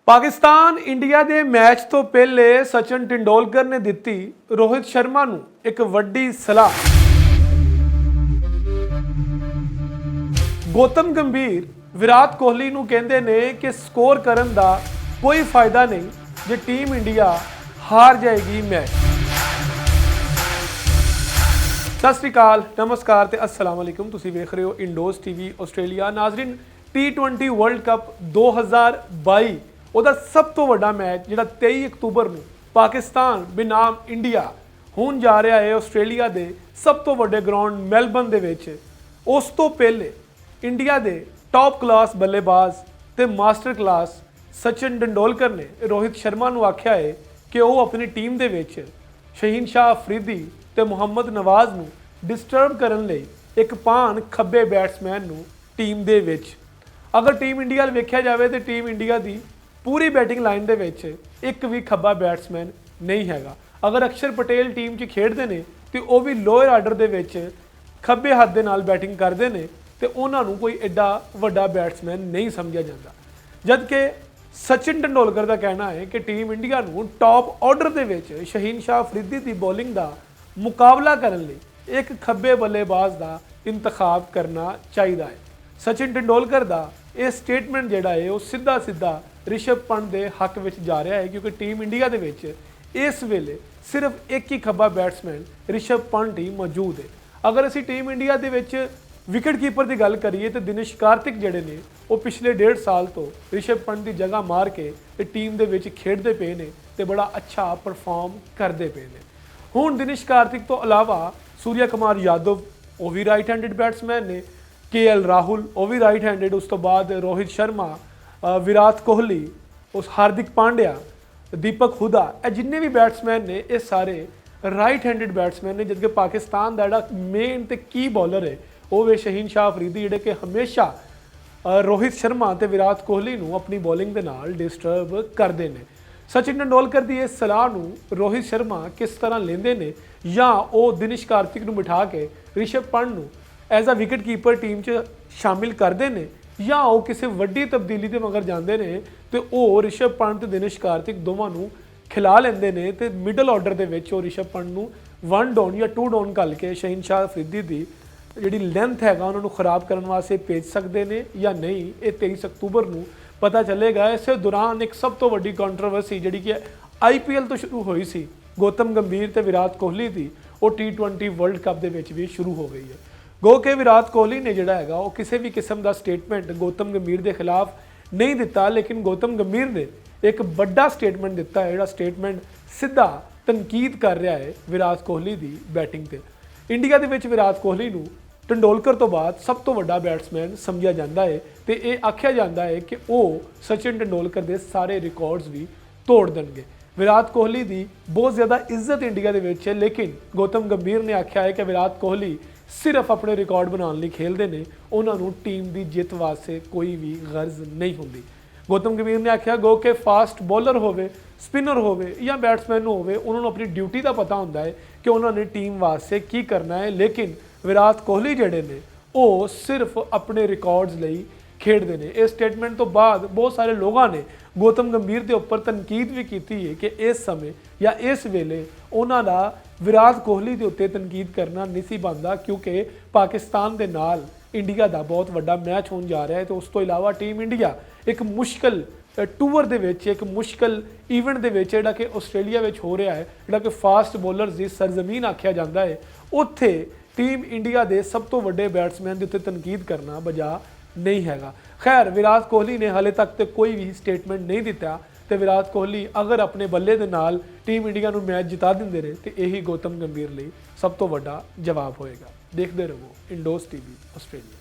Pakistan India के match तो पहले सचिन तेंदुलकर ने दी रोहित शर्मा नूं एक वड्डी सलाह। गौतम गंभीर विराट कोहली नूं कहंदे ने कि स्कोर करन दा कोई फायदा नहीं जे टीम इंडिया हार जाएगी मैच। सत श्री अकाल, नमस्कार ते अस्सलाम वालेकुम। तुसीं वेख रहे हो इंडोज टीवी ऑस्ट्रेलिया। नाजरीन, T20 वर्ल्ड कप 2022 ਉਹਦਾ ਸਭ ਤੋਂ ਵੱਡਾ ਮੈਚ ਜਿਹੜਾ 23 ਅਕਤੂਬਰ ਨੂੰ ਪਾਕਿਸਤਾਨ ਬਨਾਮ ਇੰਡੀਆ ਹੋਣ ਜਾ ਰਿਹਾ ਹੈ ਆਸਟ੍ਰੇਲੀਆ ਦੇ ਸਭ ਤੋਂ ਵੱਡੇ ਗਰਾਊਂਡ ਮੈਲਬਨ ਦੇ ਵਿੱਚ। ਉਸ ਤੋਂ ਪਹਿਲੇ ਇੰਡੀਆ ਦੇ ਟੌਪ ਕਲਾਸ ਬੱਲੇਬਾਜ਼ ਤੇ ਮਾਸਟਰ ਕਲਾਸ ਸਚਿਨ तेंदुलकर ਨੇ ਰੋਹਿਤ ਸ਼ਰਮਾ ਨੂੰ ਆਖਿਆ ਹੈ ਕਿ ਉਹ ਆਪਣੀ ਟੀਮ ਦੇ ਵਿੱਚ ਸ਼ਹੀਨ ਸ਼ਾਹ ਅਫਰੀਦੀ ਤੇ ਮੁਹੰਮਦ ਨਵਾਜ਼ ਨੂੰ ਡਿਸਟਰਬ ਕਰਨ ਲਈ ਇੱਕ ਪਾਨ ਖੱਬੇ ਬੈਟਸਮੈਨ ਨੂੰ ਟੀਮ ਦੇ ਵਿੱਚ। ਅਗਰ ਟੀਮ ਇੰਡੀਆ ਵੱਲ ਵੇਖਿਆ ਜਾਵੇ ਤੇ ਟੀਮ ਇੰਡੀਆ ਦੀ पूरी बैटिंग लाइन दे विच एक भी खब्बा बैट्समैन नहीं हैगा। अगर अक्षर पटेल टीम च खेडते हैं तो वह भी लोअर आर्डर दे विच खब्बे हत्थ दे नाल बैटिंग करते हैं तो उन्होंने कोई एडा वड्डा बैट्समैन नहीं समझा जाता। जबकि सचिन तेंदुलकर का कहना है कि टीम इंडिया नूं टॉप ऑर्डर दे विच शहीन शाह अफरीदी की बॉलिंग का मुकाबला करने लई एक खब्बे बल्लेबाज का इंतखाब करना चाहिए है। सचिन तेंदुलकर का यह स्टेटमेंट जिहड़ा है वह सीधा सीधा रिषभ पंत के हक में जा रहा है, क्योंकि टीम इंडिया के विच इस वेले सिर्फ एक ही खब्बा बैट्समैन रिषभ पंत ही मौजूद है। अगर असी टीम इंडिया के विच विकेट कीपर की गल करिए तो दिनेश कार्तिक जिहड़े ने वो पिछले 1.5 साल तो रिषभ पंत की जगह मार के टीम के विच खेडते पे ने ते बड़ा अच्छा परफॉर्म करते पे ने। हुण दिनेश कार्तिक तो अलावा सूर्या कुमार यादव वो भी राइट हैंडिड बैट्समैन ने, KL राहुल वो भी राइट हैंडिड, उस तो बाद रोहित शर्मा, विराट कोहली, उस हार्दिक पांड्या, दीपक हुडा, ये जिन्ने भी बैट्समैन ने ये सारे राइट हैंडिड बैट्समैन ने। जबकि पाकिस्तान का जिहड़ा मेन ते की बॉलर है वो वे शहीन शाह अफरीदी जिहड़े कि हमेशा रोहित शर्मा ते विराट कोहली नूं अपनी बॉलिंग के नाल डिस्टर्ब करते हैं। सचिन तेंदुलकर की इस सलाह नूं रोहित शर्मा किस तरह लेंदे ने, या वो दिनेश कार्तिक नूं बिठा के रिषभ पंत नूं as a wicket keeper team च शामिल करते हैं, या वो किसी वड्डी तब्दीली के मगर जाते हैं तो वो रिषभ पंत दिनेश कार्तिक दोवां नूं खिला लेंदे ने ते मिडल ऑर्डर के विच वो रिषभ पंत नूं 1 डाउन या 2 डाउन घल के शहीन शाह अफरीदी की जिहड़ी लेंथ हैगा उन्होंने खराब करने वास्ते भेज सकते हैं या नहीं। ये 23 अक्तूबर नूं पता चलेगा। इस दौरान एक सब तो वड्डी कंट्रोवर्सी जिहड़ी कि IPL तो शुरू हुई सी गौतम गंभीर ते विराट कोहली की, वो T20 वर्ल्ड कप दे विच भी शुरू हो गई है। गो के विराट कोहली ने जिहड़ा हैगा वो किसी भी किस्म का स्टेटमेंट गौतम गंभीर के खिलाफ नहीं दिता, लेकिन गौतम गंभीर ने एक बड़ा स्टेटमेंट दिता है, जिहड़ा स्टेटमेंट सीधा तनकीद कर रहा है विराट कोहली की बैटिंग ते। इंडिया दे विच विराट कोहली नूं तेंदुलकर तो बाद सब तो वड्डा बैट्समैन समझा जाता है तो ये आख्या जाता है कि वो सचिन तेंदुलकर के सारे रिकॉर्ड्स भी तोड़ देंगे। विराट कोहली की बहुत ज़्यादा इज्जत इंडिया के विच है, लेकिन गौतम गंभीर ने आख्या है कि विराट कोहली सिर्फ अपने रिकॉर्ड बनाने लिए खेलते हैं, उन्होंने टीम की जित वास्ते कोई भी गर्ज नहीं होंगी। गौतम गंभीर ने आख्या गो के फास्ट बॉलर होवे, स्पिनर होवे या बैट्समैन होवे, उन्होंने अपनी ड्यूटी का पता होंदा है कि उन्होंने टीम वास्ते की करना है, लेकिन विराट कोहली जिहड़े ने वो सिर्फ अपने रिकॉर्ड्स लिए खेडते हैं। इस स्टेटमेंट तो बाद बहुत सारे लोगों ने गौतम गंभीर के उपर तनकीद भी की है कि इस समय या इस वेले उन्होंने विराट कोहली के उत्ते तनकीद करना नहीं सी बनता, क्योंकि पाकिस्तान के नाल इंडिया का बहुत वड्डा मैच होने जा रहा है। तो उस तो इलावा टीम इंडिया एक मुश्किल टूर दे विच एक मुश्किल इवेंट दे विच जिहड़ा कि आस्ट्रेलिया विच हो रहा है, जिहड़ा कि फास्ट बॉलर्स की सरजमीन आख्या जाता है, उत्थे टीम इंडिया के सब तो वड्डे बैट्समैन के उत्ते तनकीद करना बजा नहीं हैगा। खैर, विराट कोहली ने हाले तक तो कोई भी स्टेटमेंट नहीं दिता, तो विराट कोहली अगर अपने बल्ले के नाल टीम इंडिया को मैच जिता देंगे ने तो यही गौतम गंभीर लिए सब तो वड्डा जवाब होएगा। देखते रहो इंडोज टीवी ऑस्ट्रेलिया।